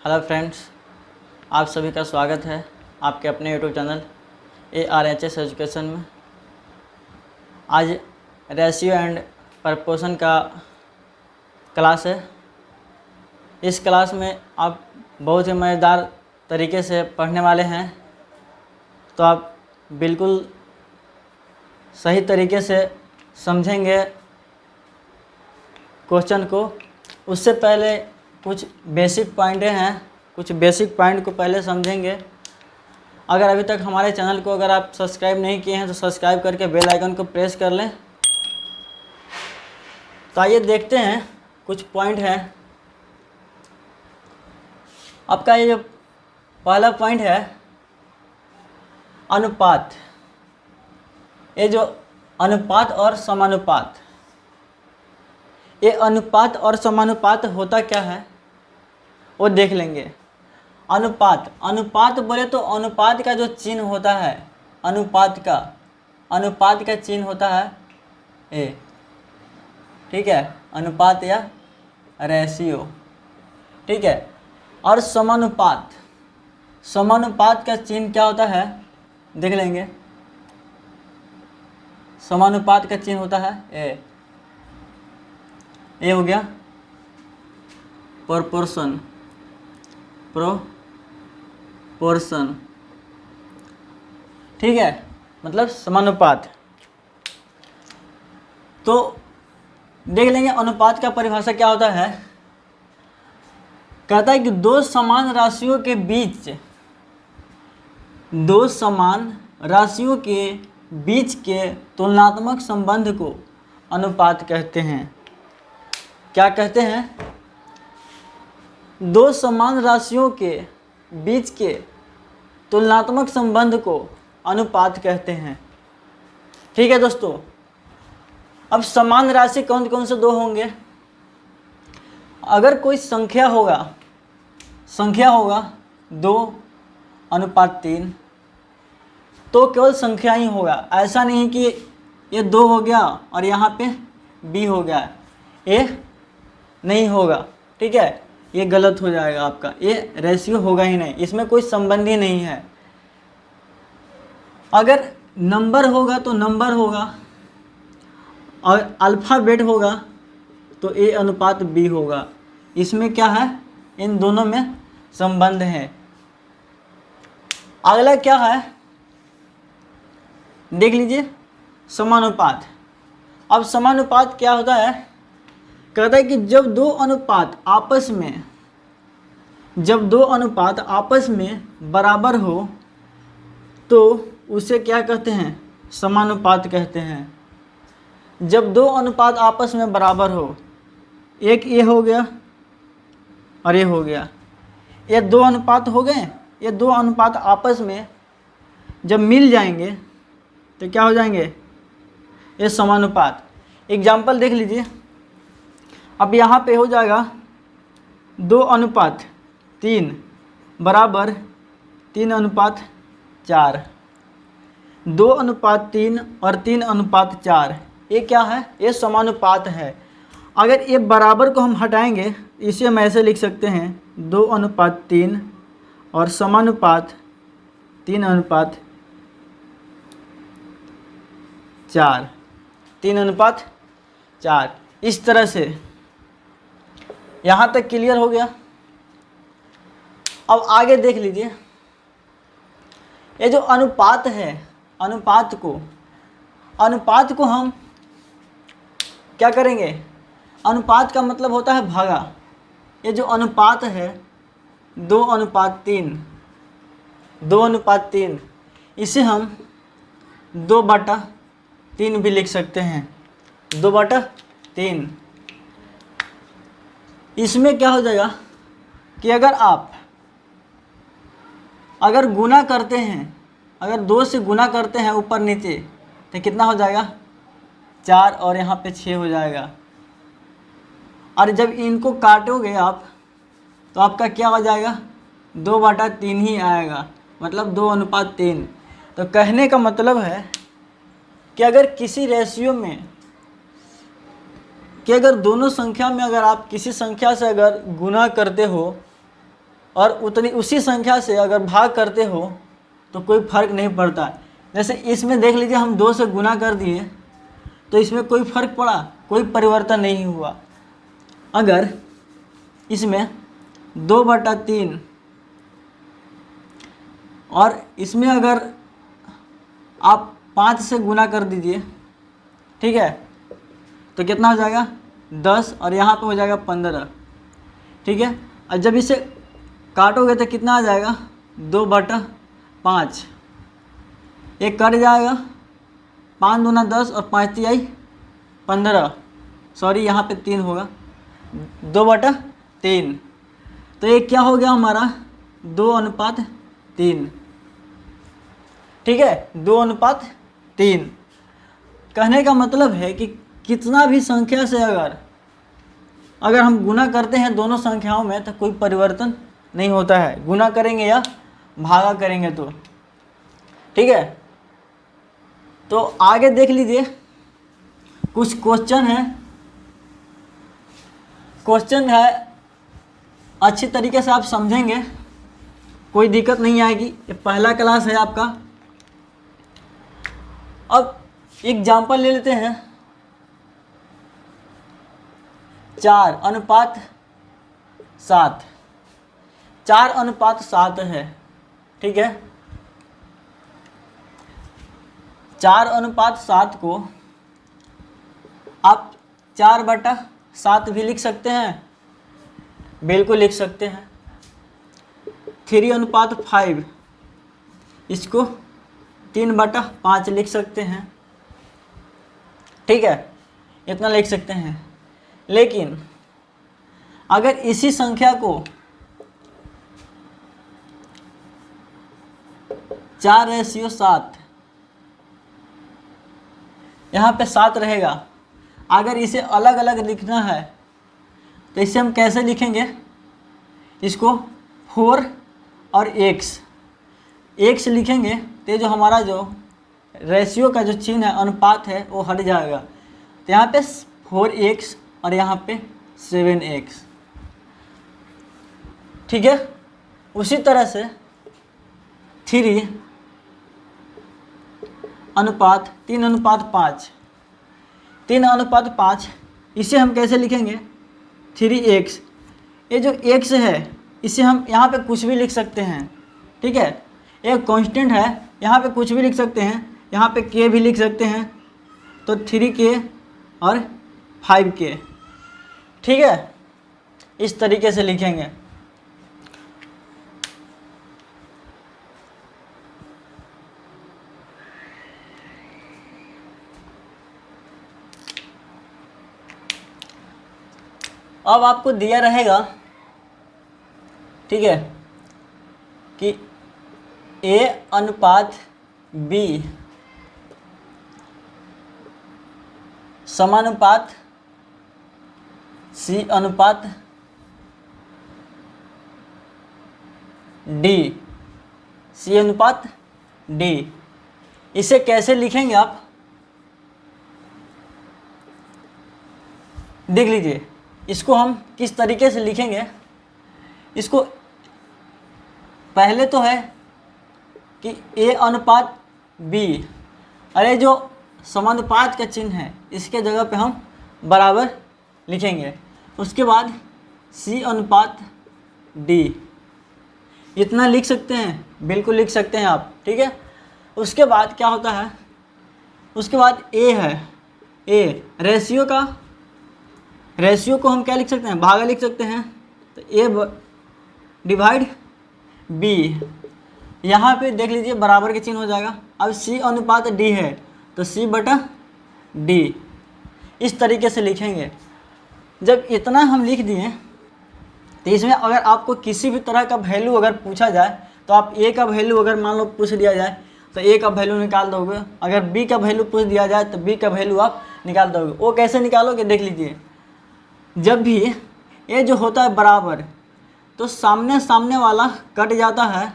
Hello friends, आप सभी का स्वागत है आपके अपने यूट्यूब चैनल ARHS एजुकेशन में। आज रेशियो एंड प्रपोर्शन का क्लास है। इस क्लास में आप बहुत ही मज़ेदार तरीके से पढ़ने वाले हैं, तो आप बिल्कुल सही तरीके से समझेंगे क्वेश्चन को। उससे पहले कुछ बेसिक पॉइंटें हैं, कुछ बेसिक पॉइंट को पहले समझेंगे। अगर अभी तक हमारे चैनल को अगर आप सब्सक्राइब नहीं किए हैं तो सब्सक्राइब करके बेल आइकन को प्रेस कर लें। तो आइए देखते हैं, कुछ पॉइंट है। आपका ये जो पहला पॉइंट है अनुपात। ये जो अनुपात और समानुपात, ये अनुपात और समानुपात होता क्या है वो देख लेंगे। अनुपात बोले तो अनुपात का जो चिन्ह होता है, अनुपात का चिन्ह होता है ए, ठीक है, अनुपात या रेशियो, ठीक है। और समानुपात का चिन्ह क्या होता है देख लेंगे। समानुपात का चिन्ह होता है ए हो गया प्रोपोर्शन, ठीक है, मतलब समानुपात। तो देख लेंगे अनुपात का परिभाषा क्या होता है। कहता है कि दो समान राशियों के बीच के तुलनात्मक संबंध को अनुपात कहते हैं। क्या कहते हैं? दो समान राशियों के बीच के तुलनात्मक संबंध को अनुपात कहते हैं, ठीक है दोस्तों। अब समान राशि कौन कौन से दो होंगे? अगर कोई संख्या होगा 2:3, तो केवल संख्या ही होगा। ऐसा नहीं कि ये 2 हो गया और यहाँ पे b हो गया, ये नहीं होगा, ठीक है, ये गलत हो जाएगा आपका। ये रेशियो होगा ही नहीं, इसमें कोई संबंध ही नहीं है। अगर नंबर होगा तो नंबर होगा, और अल्फ़ाबेट होगा तो a अनुपात b होगा। इसमें क्या है, इन दोनों में संबंध है। अगला क्या है देख लीजिए, समानुपात। अब समानुपात क्या होता है? कहता है कि जब दो अनुपात आपस में बराबर हो तो उसे क्या कहते हैं? समानुपात कहते हैं। जब दो अनुपात आपस में बराबर हो, एक ये हो गया और ये हो गया, ये दो अनुपात हो गए। ये दो अनुपात आपस में जब मिल जाएंगे तो क्या हो जाएंगे? ये समानुपात। एग्जाम्पल देख लीजिए। अब यहाँ पे हो जाएगा 2:3 बराबर 3:4, 2:3 और 3:4, ये क्या है? ये समानुपात है। अगर ये बराबर को हम हटाएंगे, इसे हम ऐसे लिख सकते हैं 2:3 और समानुपात 3:4, 3:4। इस तरह से यहाँ तक क्लियर हो गया। अब आगे देख लीजिए, ये जो अनुपात है, अनुपात को हम क्या करेंगे? अनुपात का मतलब होता है भागा। ये जो अनुपात है 2:3, इसे हम 2/3 भी लिख सकते हैं, 2/3। इसमें क्या हो जाएगा कि अगर गुना करते हैं, अगर 2 से गुना करते हैं ऊपर नीचे, तो कितना हो जाएगा? 4 और यहाँ पे 6 हो जाएगा। और जब इनको काटोगे आप तो आपका क्या हो जाएगा? 2/3 ही आएगा, मतलब 2:3। तो कहने का मतलब है कि अगर किसी रेशियो में, कि अगर दोनों संख्या में अगर आप किसी संख्या से अगर गुना करते हो और उतनी उसी संख्या से अगर भाग करते हो तो कोई फर्क नहीं पड़ता। जैसे इसमें देख लीजिए हम 2 से गुना कर दिए तो इसमें कोई फर्क पड़ा, कोई परिवर्तन नहीं हुआ। अगर इसमें 2/3 और इसमें अगर आप 5 से गुना कर दीजिए, ठीक है, तो कितना हो जाएगा 10 और यहाँ पे हो जाएगा 15, ठीक है। और जब इसे काटोगे तो कितना आ जाएगा 2/5, एक कट जाएगा, 5 दूना 10 और 5 तिहाई 15, सॉरी यहाँ पे 3 होगा, 2/3। तो ये क्या हो गया हमारा 2:3, ठीक है, 2:3। कहने का मतलब है कि कितना भी संख्या से अगर हम गुना करते हैं दोनों संख्याओं में तो कोई परिवर्तन नहीं होता है, गुना करेंगे या भागा करेंगे तो, ठीक है। तो आगे देख लीजिए, कुछ क्वेश्चन है, अच्छी तरीके से आप समझेंगे, कोई दिक्कत नहीं आएगी। ये पहला क्लास है आपका। अब एग्जाम्पल ले लेते हैं, 4:7, 4:7 है, ठीक है। 4:7 को आप 4/7 भी लिख सकते हैं, बिल्कुल लिख सकते हैं। 3:5 इसको 3/5 लिख सकते हैं, ठीक है, इतना लिख सकते हैं। लेकिन अगर इसी संख्या को 4:7, यहाँ पे 7 रहेगा, अगर इसे अलग अलग लिखना है तो इसे हम कैसे लिखेंगे, इसको 4 और x लिखेंगे तो जो हमारा जो रेशियो का जो चिन्ह है, अनुपात है, वो हट जाएगा। तो यहाँ पे 4x और यहाँ पे 7x, ठीक है। उसी तरह से 3:5, 3:5 इसे हम कैसे लिखेंगे, 3x, ये जो x है इसे हम यहाँ पे कुछ भी लिख सकते हैं, ठीक है, एक कांस्टेंट है, यहाँ पे कुछ भी लिख सकते हैं, यहाँ पे k भी लिख सकते हैं, तो 3k और 5k, ठीक है, इस तरीके से लिखेंगे। अब आपको दिया रहेगा, ठीक है, कि A/B समानुपात C/D, C/D। इसे कैसे लिखेंगे आप देख लीजिए। इसको हम किस तरीके से लिखेंगे, इसको पहले तो है कि A/B, अरे जो समानुपात का चिन्ह है इसके जगह पे हम बराबर लिखेंगे। उसके बाद C/D, इतना लिख सकते हैं, बिल्कुल लिख सकते हैं आप, ठीक है। उसके बाद क्या होता है, उसके बाद A है, A रेशियो को हम क्या लिख सकते हैं, भागा लिख सकते हैं, तो A/B, यहाँ पे देख लीजिए बराबर के चिन्ह हो जाएगा। अब C/D है तो C/D, इस तरीके से लिखेंगे। जब इतना हम लिख दिए तो इसमें अगर आपको किसी भी तरह का वैल्यू अगर पूछा जाए तो आप A का वैल्यू अगर मान लो पूछ दिया जाए तो A का वैल्यू निकाल दोगे, अगर B का वैल्यू पूछ दिया जाए तो B का वैल्यू आप निकाल दोगे। वो कैसे निकालोगे देख लीजिए, जब भी ये जो होता है बराबर तो सामने वाला कट जाता है,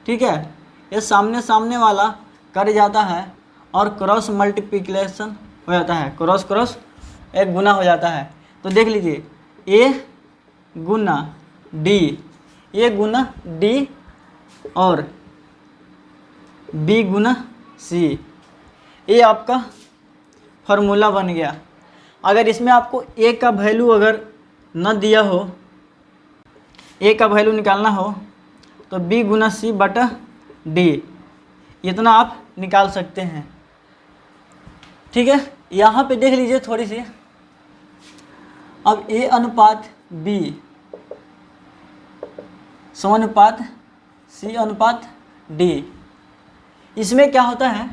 ठीक है, ये सामने वाला कट जाता है और क्रॉस मल्टीप्लिकेशन हो जाता है, क्रॉस एक गुना हो जाता है। तो देख लीजिए A × D, A Guna D और बी गुना सी। ये आपका फार्मूला बन गया। अगर इसमें आपको ए का वैल्यू अगर न दिया हो, ए का वैल्यू निकालना हो तो बी गुना सी बटा डी, इतना आप निकाल सकते हैं। ठीक है, यहाँ पे देख लीजिए थोड़ी सी। अब ए अनुपात बी समानुपात सी अनुपात डी। इसमें क्या होता है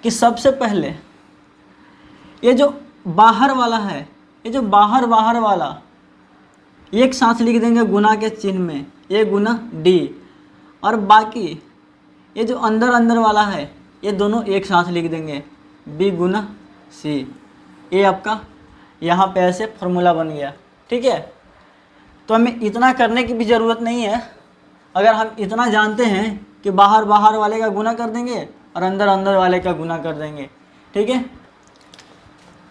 कि सबसे पहले ये जो बाहर वाला है, ये जो बाहर वाला एक साथ लिख देंगे गुना के चिन्ह में, ए गुना डी, और बाकी ये जो अंदर वाला है ये दोनों एक साथ लिख देंगे, बी गुना सी। ये आपका यहाँ पे ऐसे फार्मूला बन गया। ठीक है, तो हमें इतना करने की भी ज़रूरत नहीं है। अगर हम इतना जानते हैं कि बाहर वाले का गुना कर देंगे और अंदर वाले का गुना कर देंगे। ठीक है,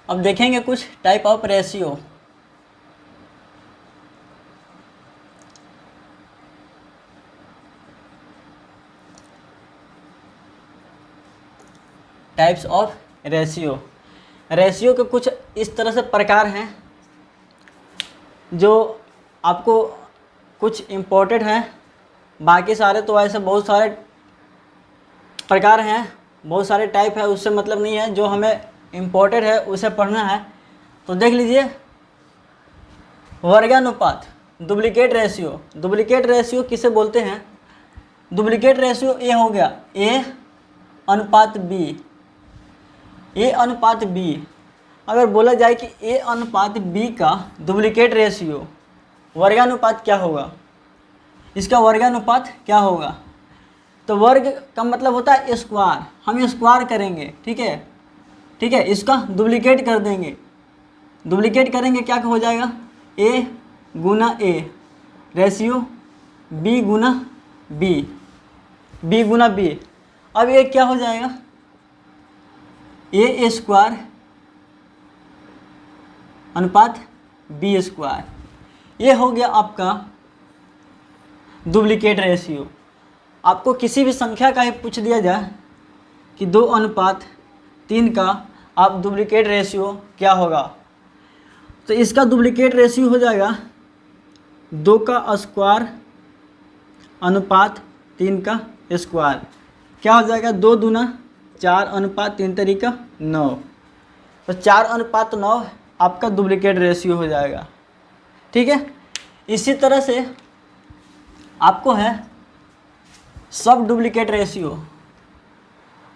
अब देखेंगे कुछ type of ratio. Types of ratio. Ratio के कुछ इस तरह से प्रकार हैं जो आपको कुछ इम्पोर्टेंट हैं, बाकी सारे तो ऐसे बहुत सारे प्रकार हैं, बहुत सारे टाइप है, उससे मतलब नहीं है। जो हमें इम्पोर्टेंट है उसे पढ़ना है। तो देख लीजिए, वर्गानुपात, डुप्लीकेट रेशियो। डुप्लीकेट रेशियो किसे बोलते हैं? डुप्लीकेट रेशियो ये हो गया ए अनुपात बी। ए अनुपात बी, अगर बोला जाए कि ए अनुपात बी का डुप्लीकेट रेशियो वर्गानुपात क्या होगा, इसका वर्गानुपात क्या होगा? तो वर्ग का मतलब होता है स्क्वायर, हम स्क्वायर करेंगे। ठीक है, ठीक है, इसका डुप्लीकेट कर देंगे। डुप्लीकेट करेंगे क्या हो जाएगा? ए गुना ए रेशियो बी गुना बी, बी गुना बी। अब ये क्या हो जाएगा? ए स्क्वायर अनुपात बी स्क्वायर। ये हो गया आपका डुप्लीकेट रेशियो। आपको किसी भी संख्या का ही पूछ दिया जाए कि 2:3 का आप डुप्लीकेट रेशियो क्या होगा, तो इसका डुप्लीकेट रेशियो हो जाएगा 2 का स्क्वायर अनुपात 3 का स्क्वायर। क्या हो जाएगा? 2 दूना 4 अनुपात 3 तरीका 9। तो 4:9 आपका डुप्लीकेट रेशियो हो जाएगा। ठीक है, इसी तरह से आपको है सब डुप्लीकेट रेशियो,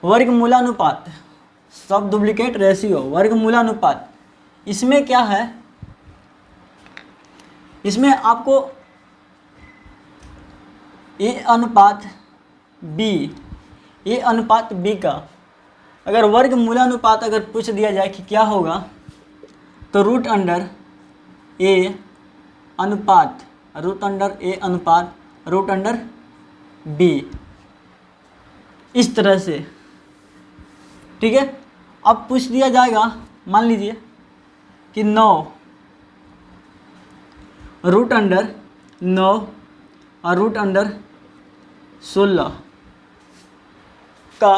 वर्गमूलानुपात। सब डुप्लीकेट रेशियो वर्गमूलानुपात, इसमें क्या है? इसमें आपको ए अनुपात बी का अगर वर्गमूलानुपात अगर पूछ दिया जाए कि क्या होगा, तो रूट अंडर ए अनुपात रूट अंडर बी, इस तरह से। ठीक है, अब पूछ दिया जाएगा, मान लीजिए कि 9 रूट अंडर 9 और रूट अंडर 16 का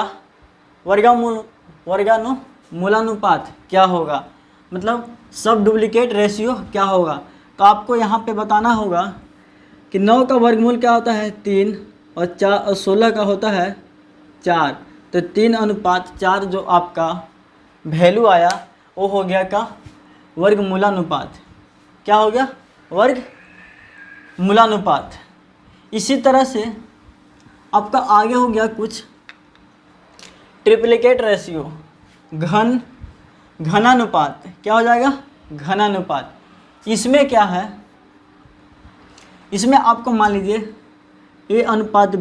वर्गमूलानुपात क्या होगा, मतलब सब डुप्लीकेट रेशियो क्या होगा। तो आपको यहाँ पे बताना होगा कि 9 का वर्गमूल क्या होता है? 3, और 4 और 16 का होता है 4। तो 3:4 जो आपका वैल्यू आया वो हो गया का वर्गमूलानुपात। क्या हो गया? वर्गमूलानुपात। इसी तरह से आपका आगे हो गया कुछ ट्रिप्लिकेट रेशियो, घनानुपात। क्या हो जाएगा? घनानुपात। इसमें क्या है? इसमें आपको मान लीजिए ए अनुपात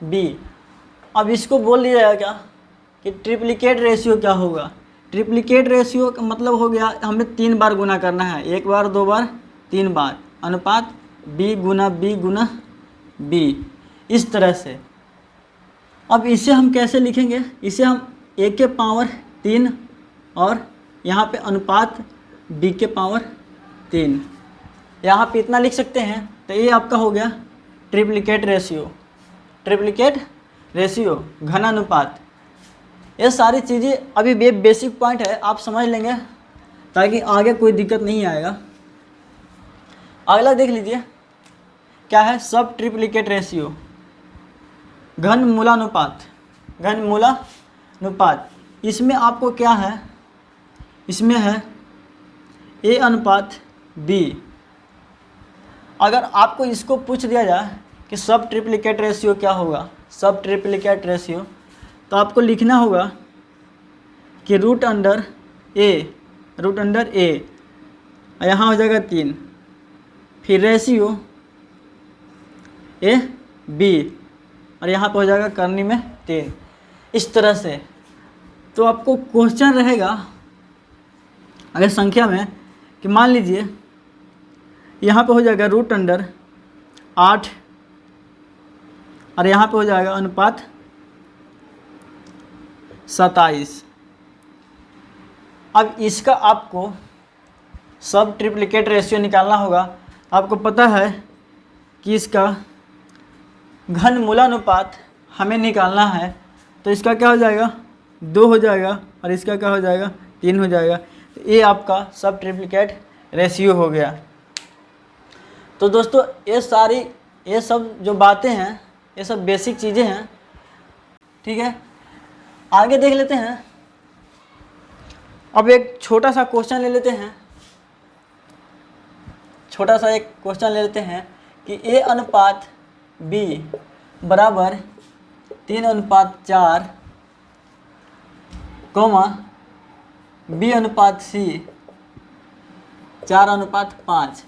बी। अब इसको बोल दिया जाएगा क्या कि ट्रिप्लिकेट रेशियो क्या होगा? ट्रिप्लिकेट रेशियो का मतलब हो गया हमें 3 बार गुना करना है, 1 बार 2 बार 3 बार, अनुपात बी गुना बी, इस तरह से। अब इसे हम कैसे लिखेंगे? इसे हम a के पावर 3 और यहाँ पे अनुपात b के पावर 3, यहाँ पे इतना लिख सकते हैं। तो ये आपका हो गया ट्रिप्लिकेट रेशियो, ट्रिप्लिकेट रेशियो, घनानुपात। ये सारी चीज़ें अभी बेसिक पॉइंट है, आप समझ लेंगे ताकि आगे कोई दिक्कत नहीं आएगा। अगला देख लीजिए क्या है, सब ट्रिप्लिकेट रेशियो, घनमूलानुपात, घनमूलानुपात। इसमें आपको क्या है, इसमें है A अनुपात B। अगर आपको इसको पूछ दिया जाए कि सब ट्रिप्लिकेट रेशियो क्या होगा, सब ट्रिप्लिकेट रेशियो, तो आपको लिखना होगा कि रूट अंडर ए, यहाँ हो जाएगा 3, फिर रेशियो A B, और यहाँ पर हो जाएगा करनी में 3, इस तरह से। तो आपको क्वेश्चन रहेगा अगर संख्या में कि मान लीजिए यहाँ पे हो जाएगा रूट अंडर 8 और यहाँ पे हो जाएगा अनुपात 27। अब इसका आपको सब ट्रिप्लिकेट रेशियो निकालना होगा। आपको पता है कि इसका घनमूलानुपात हमें निकालना है, तो इसका क्या हो जाएगा 2 हो जाएगा और इसका क्या हो जाएगा 3 हो जाएगा। तो ये आपका सब ट्रिप्लिकेट रेशियो हो गया। तो दोस्तों ये सब जो बातें हैं ये सब बेसिक चीज़ें हैं, ठीक है। आगे देख लेते हैं। अब एक छोटा सा क्वेश्चन ले लेते हैं, छोटा सा एक क्वेश्चन ले लेते हैं कि A अनुपात B बराबर 3:4, B अनुपात C 4:5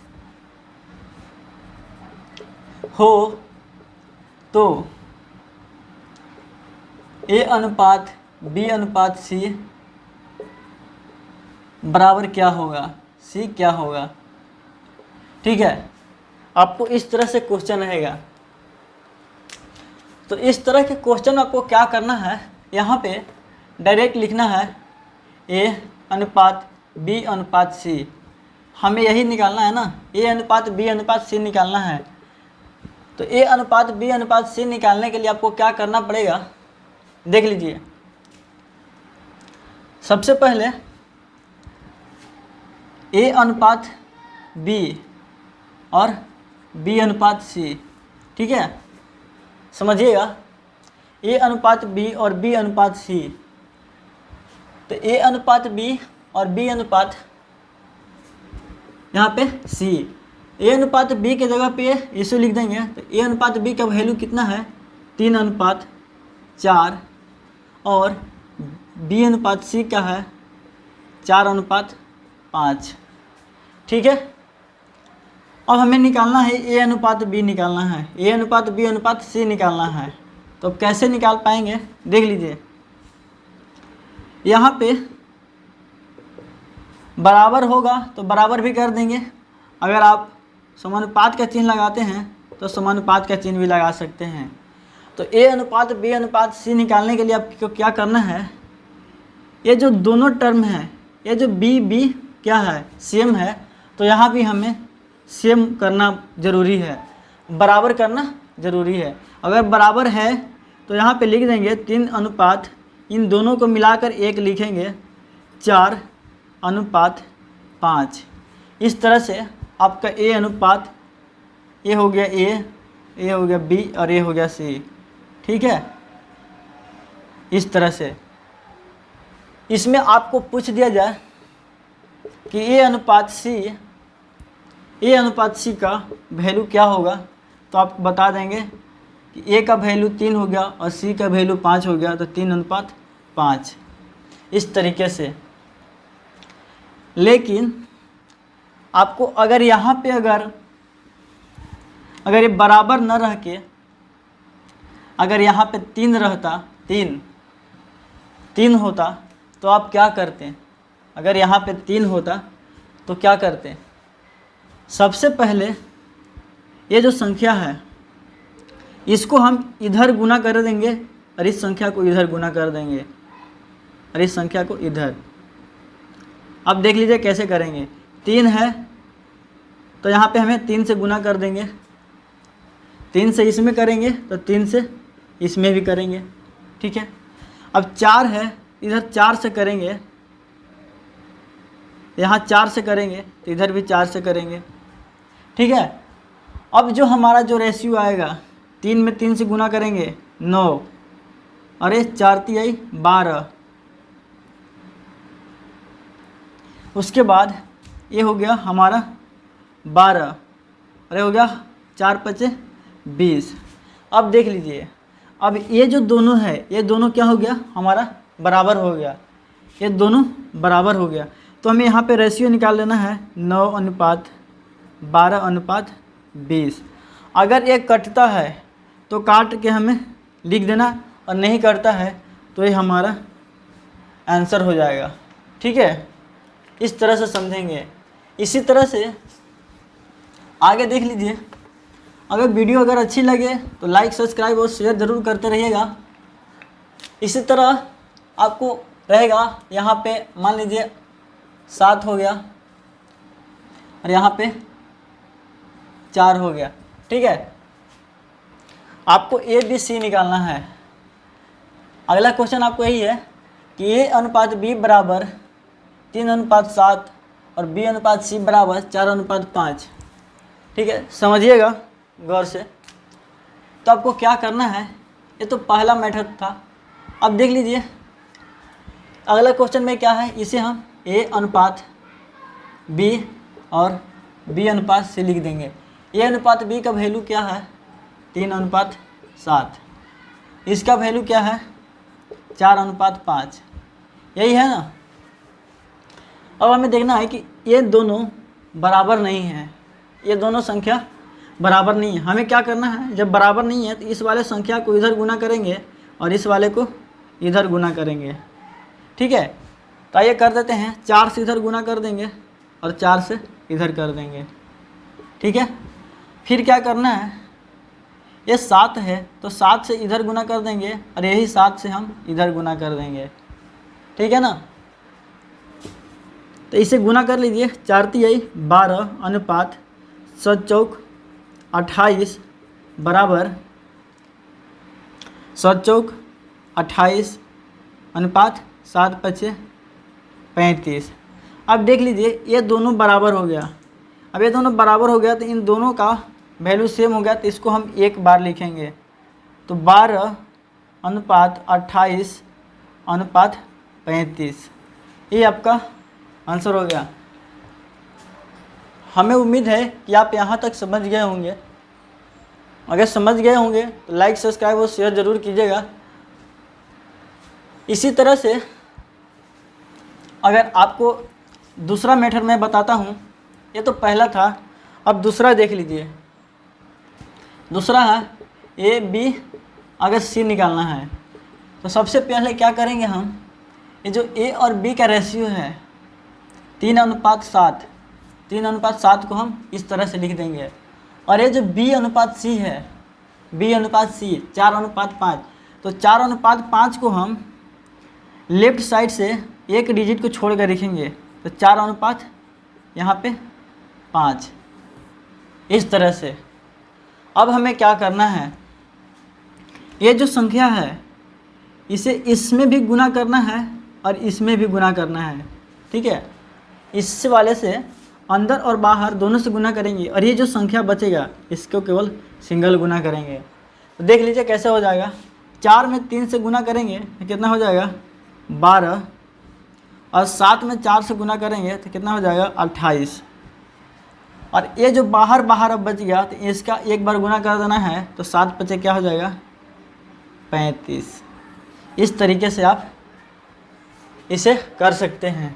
हो तो A अनुपात B अनुपात C बराबर क्या होगा, C क्या होगा, ठीक है। आपको इस तरह से क्वेश्चन रहेगा। तो इस तरह के क्वेश्चन आपको क्या करना है, यहाँ पे डायरेक्ट लिखना है A अनुपात B अनुपात C, हमें यही निकालना है ना, A अनुपात B अनुपात C निकालना है। तो A अनुपात B अनुपात C निकालने के लिए आपको क्या करना पड़ेगा, देख लीजिए। सबसे पहले A अनुपात B और B अनुपात C, ठीक है, समझिएगा। A अनुपात B और B अनुपात C, तो A अनुपात B और B अनुपात यहाँ पे C, A अनुपात B के जगह पे इसे लिख देंगे। तो A अनुपात B का वैल्यू कितना है 3:4 और B अनुपात C का है 4:5, ठीक है। अब हमें निकालना है A अनुपात B निकालना है, A अनुपात B अनुपात C निकालना है। तो कैसे निकाल पाएंगे, देख लीजिए। यहाँ पे बराबर होगा तो बराबर भी कर देंगे। अगर आप समानुपात का चिन्ह लगाते हैं तो समानुपात का चिन्ह भी लगा सकते हैं। तो A अनुपात B अनुपात C निकालने के लिए आपको क्या करना है, ये जो दोनों टर्म है, ये जो B क्या है सेम है, तो यहाँ भी हमें सेम करना ज़रूरी है, बराबर करना ज़रूरी है। अगर बराबर है तो यहाँ पे लिख देंगे 3 अनुपात, इन दोनों को मिलाकर 1 लिखेंगे 4:5। इस तरह से आपका A अनुपात ये हो गया A, ये हो गया B और ये हो गया C, ठीक है। इस तरह से इसमें आपको पूछ दिया जाए कि A अनुपात C का वैल्यू क्या होगा, तो आप बता देंगे कि A का वैल्यू 3 हो गया और C का वैल्यू 5 हो गया, तो 3:5, इस तरीके से। लेकिन आपको अगर यहाँ पे अगर ये बराबर न रह के अगर यहाँ पे 3 रहता, 3 होता तो आप क्या करते, अगर यहाँ पे 3 होता तो क्या करते। सबसे पहले ये जो संख्या है इसको हम इधर गुना कर देंगे और इस संख्या को इधर गुना कर देंगे और इस संख्या को इधर। अब देख लीजिए कैसे करेंगे। 3 है तो यहाँ पे हमें 3 से गुना कर देंगे, 3 से इसमें करेंगे तो 3 से इसमें भी करेंगे, ठीक है। अब 4 है, इधर 4 से करेंगे, यहाँ 4 से करेंगे तो इधर भी 4 से करेंगे, ठीक है। अब जो हमारा जो रेशियो आएगा, 3 में 3 से गुना करेंगे 9, अरे 4 तिहाई 12, उसके बाद ये हो गया हमारा 12, अरे हो गया 4 पचे 20। अब देख लीजिए, अब ये जो दोनों है, ये दोनों क्या हो गया हमारा बराबर हो गया, ये दोनों बराबर हो गया। तो हमें यहाँ पे रेशियो निकाल लेना है 9:12:20। अगर ये कटता है तो काट के हमें लिख देना, और नहीं करता है तो ये हमारा आंसर हो जाएगा, ठीक है। इस तरह से समझेंगे। इसी तरह से आगे देख लीजिए। अगर वीडियो अगर अच्छी लगे तो लाइक, सब्सक्राइब और शेयर ज़रूर करते रहिएगा। इसी तरह आपको रहेगा, यहाँ पे मान लीजिए 7 हो गया और यहाँ पे 4 हो गया, ठीक है। आपको ABC निकालना है। अगला क्वेश्चन आपको यही है कि A/B बराबर 3:7 और B/C बराबर 4:5, ठीक है। समझिएगा गौर से। तो आपको क्या करना है, ये तो पहला मेथड था। अब देख लीजिए अगला क्वेश्चन में क्या है, इसे हम A/B और B/C लिख देंगे। A/B का वैल्यू क्या है 3:7, इसका वैल्यू क्या है 4:5, यही है ना। अब हमें देखना है कि ये दोनों बराबर नहीं है, ये दोनों संख्या बराबर नहीं है। हमें क्या करना है, जब बराबर नहीं है तो इस वाले संख्या को इधर गुना करेंगे और इस वाले को इधर गुना करेंगे, ठीक है। तो आइए कर देते हैं, 4 से इधर गुना कर देंगे और 4 से इधर कर देंगे, ठीक है। फिर क्या करना है, ये 7 है तो 7 से इधर गुना कर देंगे और यही 7 से हम इधर गुना कर देंगे, ठीक है ना। तो इसे गुना कर लीजिए, 4 तिहाई 12 अनुपात 7 चौक 28 बराबर 7 चौक 28 अनुपात 7 पचे 35। अब देख लीजिए ये दोनों बराबर हो गया। अब ये दोनों बराबर हो गया तो इन दोनों का वैल्यू सेम हो गया, तो इसको हम एक बार लिखेंगे। तो 12:28:35, ये आपका आंसर हो गया। हमें उम्मीद है कि आप यहाँ तक समझ गए होंगे। अगर समझ गए होंगे तो लाइक, सब्सक्राइब और शेयर ज़रूर कीजिएगा। इसी तरह से अगर आपको दूसरा मेथड मैं बताता हूँ, ये तो पहला था, अब दूसरा देख लीजिए। दूसरा है AB अगर C निकालना है तो सबसे पहले क्या करेंगे हम, ये जो A और B का रेशियो है 3:7, 3:7 को हम इस तरह से लिख देंगे। और ये जो B/C है, B/C 4:5, तो 4:5 को हम लेफ्ट साइड से एक डिजिट को छोड़ कर लिखेंगे, तो 4:5 यहाँ पे 5, इस तरह से। अब हमें क्या करना है, ये जो संख्या है इसे इसमें भी गुना करना है और इसमें भी गुना करना है, ठीक है। इस वाले से अंदर और बाहर दोनों से गुना करेंगे और ये जो संख्या बचेगा इसको केवल सिंगल गुना करेंगे। तो देख लीजिए कैसे हो जाएगा। 4 में 3 से गुना करेंगे तो कितना हो जाएगा 12, और 7 में 4 से गुना करेंगे तो कितना हो जाएगा 28। और ये जो बाहर बाहर अब बच गया तो इसका एक बार गुना कर देना है, तो 7 पचे क्या हो जाएगा 35। इस तरीके से आप इसे कर सकते हैं।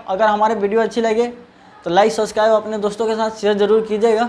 अगर हमारे वीडियो अच्छी लगे तो लाइक, सब्सक्राइब अपने दोस्तों के साथ शेयर ज़रूर कीजिएगा।